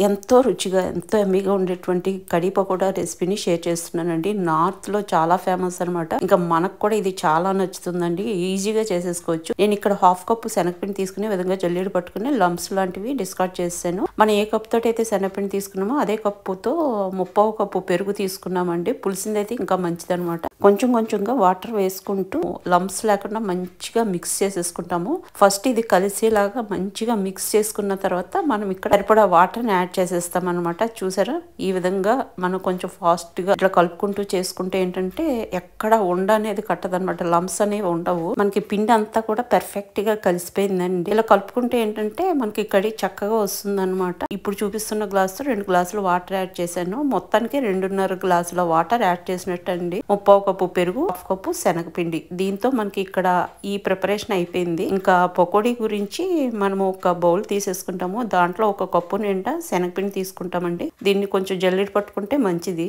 ఎంతో రుచిగా ఎంతో ఎమ్మీగా ఉండేటువంటి కడీ పకోడా రెసిపీని షేర్ చేస్తున్నానండి. నార్త్‌లో చాలా ఫేమస్ అనమాట. ఇంకా మనకు కూడా ఇది చాలా నచ్చుతుందండి. ఈజీగా చేసేసుకోవచ్చు. నేను ఇక్కడ హాఫ్ కప్పు శనగపిండి తీసుకుని విధంగా జల్లెడ పట్టుకుని లంప్స్ లాంటివి డిస్కార్డ్ చేశాను. మనం ఏ కప్ తోటి అయితే శనగపిండి తీసుకున్నామో అదే కప్పుతో ముప్పావు కప్పు పెరుగు తీసుకున్నామండి. పులిసిందైతే ఇంకా మంచిదనమాట. కొంచెం కొంచెంగా వాటర్ వేసుకుంటూ లంప్స్ లేకుండా మంచిగా మిక్స్ చేసేసుకుంటాము. ఫస్ట్ ఇది కలిసేలాగా మంచిగా మిక్స్ చేసుకున్న తర్వాత మనం ఇక్కడ సరిపడా వాటర్ని యాడ్ చేసేస్తాం అనమాట. చూసారా, ఈ విధంగా మనం కొంచెం ఫాస్ట్ గా ఇట్లా కలుపుకుంటూ చేసుకుంటే ఏంటంటే ఎక్కడ ఉండ అనేది కట్టదనమాట. లంప్స్ అనేవి ఉండవు. మనకి పిండి అంతా కూడా పర్ఫెక్ట్ గా కలిసిపోయిందండి. ఇలా కలుపుకుంటే ఏంటంటే మనకి కడి చక్కగా వస్తుంది అనమాట. ఇప్పుడు చూపిస్తున్న గ్లాస్ తో 2 గ్లాసులు వాటర్ యాడ్ చేశాను. మొత్తానికి 2.5 గ్లాసుల వాటర్ యాడ్ చేసినట్టు అండి. ముప్పావు కప్పు పెరుగు, హాఫ్ కప్పు శనగపిండి. దీంతో మనకి ఇక్కడ ఈ ప్రిపరేషన్ అయిపోయింది. ఇంకా పకోడీ గురించి మనము ఒక బౌల్ తీసేసుకుంటాము. దాంట్లో ఒక కప్పు నిండా శనగపిండి తీసుకుంటామండి. దీన్ని కొంచెం జల్లెడ పట్టుకుంటే మంచిది.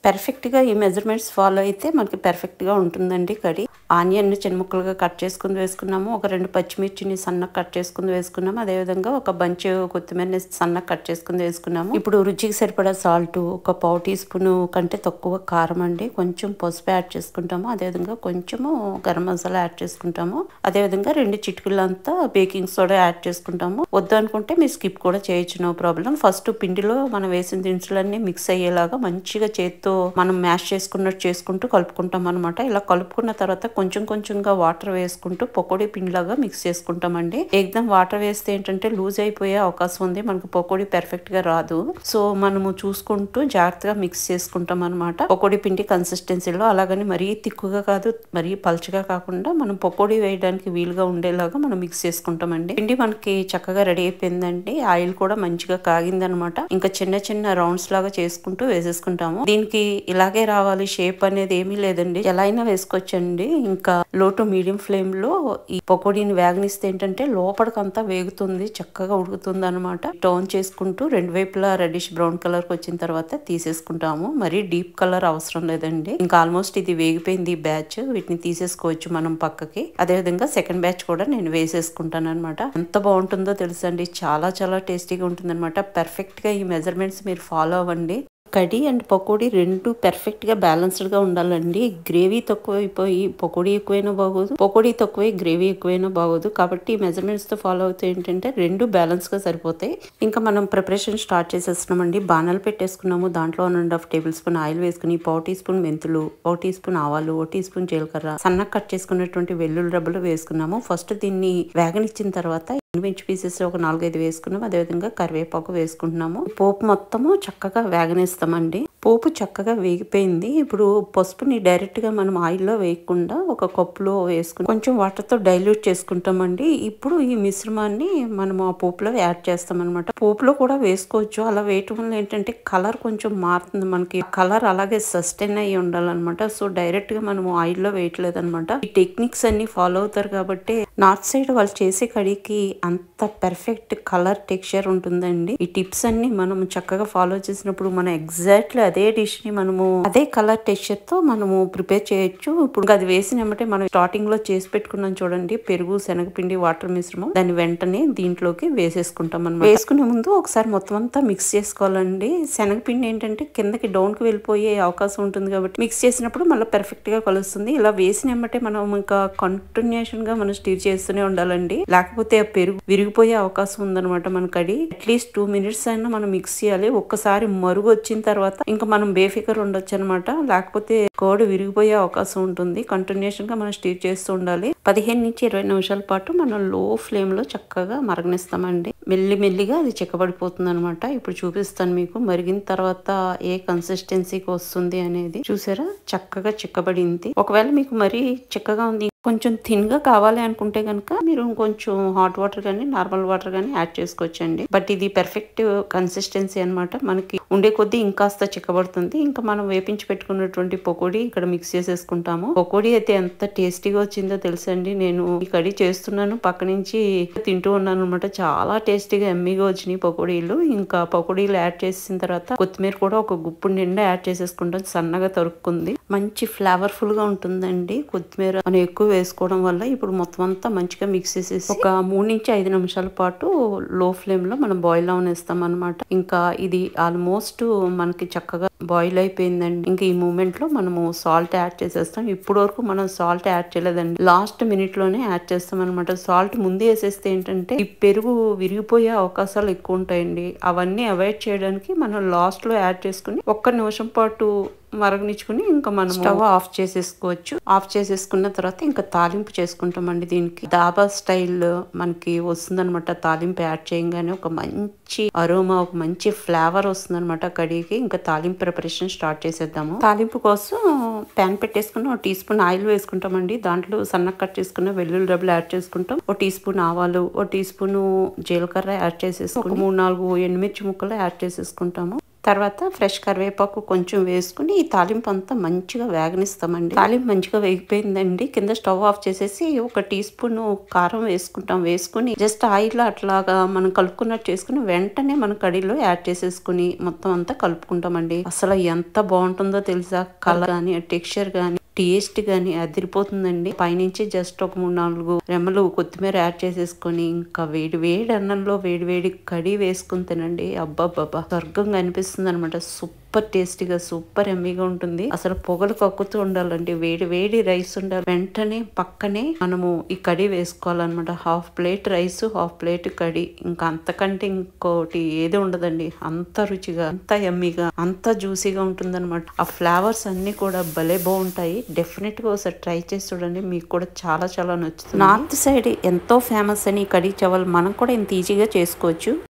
పర్ఫెక్ట్ గా ఈ మెజర్మెంట్స్ ఫాలో అయితే మనకి పర్ఫెక్ట్ గా ఉంటుందండి కర్రీ. ఆనియన్ చిన్న ముక్కలుగా కట్ చేసుకుని వేసుకున్నాము. ఒక 2 పచ్చిమిర్చిని సన్నగా కట్ చేసుకుని వేసుకున్నాము. అదేవిధంగా ఒక బంచ్ కొత్తిమీరని సన్నగా కట్ చేసుకుని వేసుకున్నాము. ఇప్పుడు రుచికి సరిపడా సాల్ట్, ఒక పావు టీ స్పూన్ కంటే తక్కువ కారం అండి. కొంచెం పసుపు యాడ్ చేసుకుంటాము. అదేవిధంగా కొంచెము గరం మసాలా యాడ్ చేసుకుంటాము. అదేవిధంగా 2 చిటికలంతా బేకింగ్ సోడా యాడ్ చేసుకుంటాము. వద్దు అనుకుంటే మీరు స్కిప్ కూడా చేయొచ్చు, నో ప్రాబ్లం. ఫస్ట్ పిండిలో మనం వేసిన దినుసులన్నీ మిక్స్ అయ్యేలాగా మంచిగా చేత్తో మనం మ్యాష్ చేసుకున్నట్టు చేసుకుంటూ కలుపుకుంటాం అనమాట. ఇలా కలుపుకున్న తర్వాత కొంచెం కొంచెంగా వాటర్ వేసుకుంటూ పకోడీ పిండిలాగా మిక్స్ చేసుకుంటామండి. ఏకదం వాటర్ వేస్తే ఏంటంటే లూజ్ అయిపోయే అవకాశం ఉంది. మనకు పకోడీ పర్ఫెక్ట్ గా రాదు. సో మనము చూసుకుంటూ జాగ్రత్తగా మిక్స్ చేసుకుంటాం అనమాట. పకోడీ పిండి కన్సిస్టెన్సీలో అలాగని మరీ తిక్కుగా కాదు, మరీ పల్చగా కాకుండా మనం పకోడీ వేయడానికి వీలుగా ఉండేలాగా మనం మిక్స్ చేసుకుంటామండి. పిండి మనకి చక్కగా రెడీ అయిపోయిందండి. ఆయిల్ కూడా మంచిగా కాగింది అనమాట. ఇంకా చిన్న చిన్న రౌండ్స్ లాగా చేసుకుంటూ వేసేసుకుంటాము. దీనికి ఇలాగే రావాలి షేప్ అనేది ఏమీ లేదండి, ఎలా అయినా వేసుకోవచ్చండి. ఇంకా లో టు మీడియం ఫ్లేమ్ లో ఈ పకోడీని వేగనిస్తే ఏంటంటే లోపలికంతా వేగుతుంది, చక్కగా ఉడుకుతుంది అనమాట. టర్న్ చేసుకుంటూ 2 వైపులా రెడ్డిష్ బ్రౌన్ కలర్ కి వచ్చిన తర్వాత తీసేసుకుంటాము. మరీ డీప్ కలర్ అవసరం లేదండి. ఇంకా ఆల్మోస్ట్ ఇది వేగిపోయింది ఈ బ్యాచ్. వీటిని తీసేసుకోవచ్చు మనం పక్కకి. అదే విధంగా సెకండ్ బ్యాచ్ కూడా నేను వేసేసుకుంటాను అనమాట. ఎంత బాగుంటుందో తెలుసండి, చాలా చాలా టేస్టీగా ఉంటుంది అనమాట. పర్ఫెక్ట్ గా ఈ మెజర్మెంట్స్ మీరు ఫాలో అవ్వండి. కడీ అండ్ పకోడీ రెండు పర్ఫెక్ట్ గా బ్యాలెన్స్డ్ గా ఉండాలండి. గ్రేవీ తక్కువైపోయి పకోడీ ఎక్కువైనా బాగోదు, పకోడీ తక్కువై గ్రేవీ ఎక్కువైనా బాగోదు. కాబట్టి మెజర్మెంట్స్ తో ఫాలో అవుతే ఏంటంటే రెండు బ్యాలెన్స్ గా సరిపోతాయి. ఇంకా మనం ప్రిపరేషన్ స్టార్ట్ చేసేస్తున్నామండి. బాణాలు పెట్టేసుకున్నాము. దాంట్లో 1.5 టేబుల్ స్పూన్ ఆయిల్ వేసుకుని, పావు టీ స్పూన్ మెంతులు, పావు టీ స్పూన్ ఆవాలు, 1 టీ స్పూన్ జీలకర్ర, సన్నగా కట్ చేసుకున్నటువంటి వెల్లుల్లి రెబ్బలు వేసుకున్నాము. ఫస్ట్ దీన్ని వేగనిచ్చిన తర్వాత ఎండుమిర్చి పీసెస్ ఒక 4-5 వేసుకున్నాము. అదేవిధంగా కరివేపాకు వేసుకుంటున్నాము. పోపు మొత్తము చక్కగా వేగనిస్తామండి. పోపు చక్కగా వేగిపోయింది. ఇప్పుడు పసుపుని డైరెక్ట్ గా మనం ఆయిల్లో వేయకుండా ఒక కప్పులో వేసుకుని కొంచెం వాటర్ తో డైల్యూట్ చేసుకుంటామండి. ఇప్పుడు ఈ మిశ్రమాన్ని మనం ఆ పోపులో యాడ్ చేస్తాం అనమాట. పోపులో కూడా వేసుకోవచ్చు. అలా వేయటం వల్ల ఏంటంటే కలర్ కొంచెం మారుతుంది. మనకి కలర్ అలాగే సస్టైన్ అయ్యి ఉండాలన్నమాట. సో డైరెక్ట్ గా మనం ఆయిల్లో వేయట్లేదు అనమాట. ఈ టెక్నిక్స్ అన్ని ఫాలో అవుతారు కాబట్టి నార్త్ సైడ్ వాళ్ళు చేసే కడికి అంత పర్ఫెక్ట్ కలర్ టెక్స్చర్ ఉంటుందండి. ఈ టిప్స్ అన్ని మనం చక్కగా ఫాలో చేసినప్పుడు మనం ఎగ్జాక్ట్లీ అదే డిష్ ని మనము అదే కలర్ టెక్స్చర్ తో మనము ప్రిపేర్ చేయొచ్చు. ఇప్పుడు అది వేసినమంటే మనం స్టార్టింగ్ లో చేసి పెట్టుకున్నాం చూడండి, పెరుగు, శనగపిండి, వాటర్ మిశ్రమం, దాన్ని వెంటనే దీంట్లోకి వేసేసుకుంటాం అనమాట. వేసుకునే ముందు ఒకసారి మొత్తం అంతా మిక్స్ చేసుకోవాలండి. శనగపిండి ఏంటంటే కిందకి డౌన్ కి వెళ్ళిపోయే అవకాశం ఉంటుంది కాబట్టి మిక్స్ చేసినప్పుడు మళ్ళీ పర్ఫెక్ట్ గా కలుస్తుంది. ఇలా వేసినమంటే మనం ఇంకా కంటిన్యూషన్ గా మనం స్టీర్ చేస్తూనే ఉండాలండి. లేకపోతే ఆ పెరుగు విరిగిపోయే అవకాశం ఉందన్నమాట. మనకది అట్లీస్ట్ 2 మినిట్స్ అయినా మనం మిక్స్ చేయాలి. ఒక్కసారి మరుగు వచ్చిన తర్వాత ఇంకా మనం బేఫికర్ ఉండొచ్చు అనమాట. లేకపోతే కోడి విరిగిపోయే అవకాశం ఉంటుంది. కంటిన్యూషన్ గా మనం స్టీర్ చేస్తూ ఉండాలి. 15 నుంచి 20 నిమిషాల పాటు మనం లో ఫ్లేమ్ లో చక్కగా మరగనిస్తామండి. మెల్లిమెల్లిగా అది చిక్కబడిపోతుంది అనమాట. ఇప్పుడు చూపిస్తాను మీకు మరిగిన తర్వాత ఏ కన్సిస్టెన్సీకి వస్తుంది అనేది. చూసారా, చక్కగా చిక్కబడింది. ఒకవేళ మీకు మరీ చిక్కగా ఉంది, కొంచెం థిన్ గా కావాలి అనుకుంటే కనుక మీరు కొంచెం హాట్ వాటర్ గానీ నార్మల్ వాటర్ గానీ యాడ్ చేసుకోవచ్చండి. బట్ ఇది పర్ఫెక్ట్ కన్సిస్టెన్సీ అనమాట. మనకి ఉండే కొద్దీ ఇంకాస్త చిక్కబడుతుంది. ఇంకా మనం వేపించి పెట్టుకున్నటువంటి పకోడీ ఇక్కడ మిక్స్ చేసేసుకుంటాము. పకోడీ అయితే ఎంత టేస్టీగా వచ్చిందో తెలుసండి. నేను ఈ కర్రీ చేస్తున్నాను, పక్క నుంచి తింటూ ఉన్నాను అనమాట. చాలా టేస్టీగా ఎమ్మీగా వచ్చినాయి పకోడీలు. ఇంకా పకోడీలు యాడ్ చేసిన తర్వాత కొత్తిమీర కూడా ఒక గుప్పుడు నిండా యాడ్ చేసేసుకుంటాం, సన్నగా తరుక్కుంది. మంచి ఫ్లేవర్ఫుల్ గా ఉంటుందండి కొత్తిమీర. మనం ఎక్కువ వేసుకోవడం వల్ల ఇప్పుడు మొత్తం అంతా మంచిగా మిక్స్ చేసేసి ఒక 3 నుంచి 5 నిమిషాల పాటు లో ఫ్లేమ్ లో మనం బాయిల్ అవనిస్తాం అనమాట. ఇంకా ఇది ఆల్మోస్ట్ మనకి చక్కగా బాయిల్ అయిపోయిందండి. ఇంకా ఈ మూమెంట్ లో మనము సాల్ట్ యాడ్ చేసేస్తాం. ఇప్పుడు వరకు మనం సాల్ట్ యాడ్ చేయలేదండి, లాస్ట్ మినిట్ లోనే యాడ్ చేస్తాం అనమాట. సాల్ట్ ముందు వేసేస్తే ఏంటంటే ఈ పెరుగు విరిగిపోయే అవకాశాలు ఎక్కువ ఉంటాయండి. అవన్నీ అవాయిడ్ చేయడానికి మనం లాస్ట్ లో యాడ్ చేసుకుని 1 నిమిషం పాటు మరగనిచ్చుకుని ఇంకా మనం స్టవ్ ఆఫ్ చేసేసుకోవచ్చు. ఆఫ్ చేసేసుకున్న తర్వాత ఇంకా తాలింపు చేసుకుంటామండి. దీనికి దాబా స్టైల్ మనకి వస్తుంది అనమాట. తాలింపు యాడ్ చేయగానే ఒక మంచి అరోమా, ఒక మంచి ఫ్లేవర్ వస్తుంది అనమాట కడికి. ఇంకా తాలింపు ప్రిపరేషన్ స్టార్ట్ చేసేద్దాము. తాలింపు కోసం ప్యాన్ పెట్టేసుకుని 1 టీ స్పూన్ ఆయిల్ వేసుకుంటామండి. దాంట్లో సన్నగా కట్ చేసుకున్న వెల్లుల్లి రెబ్బలు యాడ్ చేసుకుంటాం. 1 టీ స్పూన్ ఆవాలు, 1 టీ స్పూన్ జీలకర్ర యాడ్ చేసేసుకుని 3-4 ఎండుమిర్చి ముక్కలు యాడ్ చేసేసుకుంటాము. తర్వాత ఫ్రెష్ కరివేపాకు కొంచెం వేసుకుని ఈ తాలింపు అంతా మంచిగా వేగనిస్తామండి. తాలింపు మంచిగా వేగిపోయిందండి. కింద స్టవ్ ఆఫ్ చేసేసి 1 టీ స్పూన్ కారం వేసుకుంటాం. వేసుకుని జస్ట్ ఆయిల్ అట్లాగా మనం కలుపుకున్నట్టు చేసుకుని వెంటనే మన కడిలో యాడ్ చేసేసుకుని మొత్తం అంతా కలుపుకుంటామండి. అసలు ఎంత బాగుంటుందో తెలుసా, కలర్ గానీ టెక్స్చర్ గానీ టేస్ట్ గానీ అదిరిపోతుందండి. పైనుంచి జస్ట్ ఒక 3-4 రెమ్మలు కొత్తిమీర యాడ్ చేసేసుకొని ఇంకా వేడి వేడి అన్నంలో వేడి వేడి కడి వేసుకుని తినండి. అబ్బాబ్బా స్వర్గంగా అనిపిస్తుంది అనమాట. సూపర్ టేస్టీగా, సూపర్ ఎమ్మీగా ఉంటుంది. అసలు పొగలు కక్కుతూ ఉండాలండి. వేడి వేడి రైస్ ఉండాలి. వెంటనే పక్కనే మనము ఈ కడి వేసుకోవాలన్నమాట. 1/2 ప్లేట్ రైస్, 1/2 ప్లేట్ కడి. ఇంకా అంతకంటే ఇంకోటి ఏది ఉండదండి. అంత రుచిగా, అంత ఎమ్మీగా, అంత జ్యూసీగా ఉంటుంది అనమాట. ఆ ఫ్లేవర్స్ అన్ని కూడా భలే బాగుంటాయి. డెఫినెట్ గా ఒకసారి ట్రై చేసి చూడండి, మీకు కూడా చాలా చాలా నచ్చుతుంది. నార్త్ సైడ్ ఎంతో ఫేమస్ అని కడి చావల్ మనం కూడా ఇంత ఈజీగా చేసుకోవచ్చు.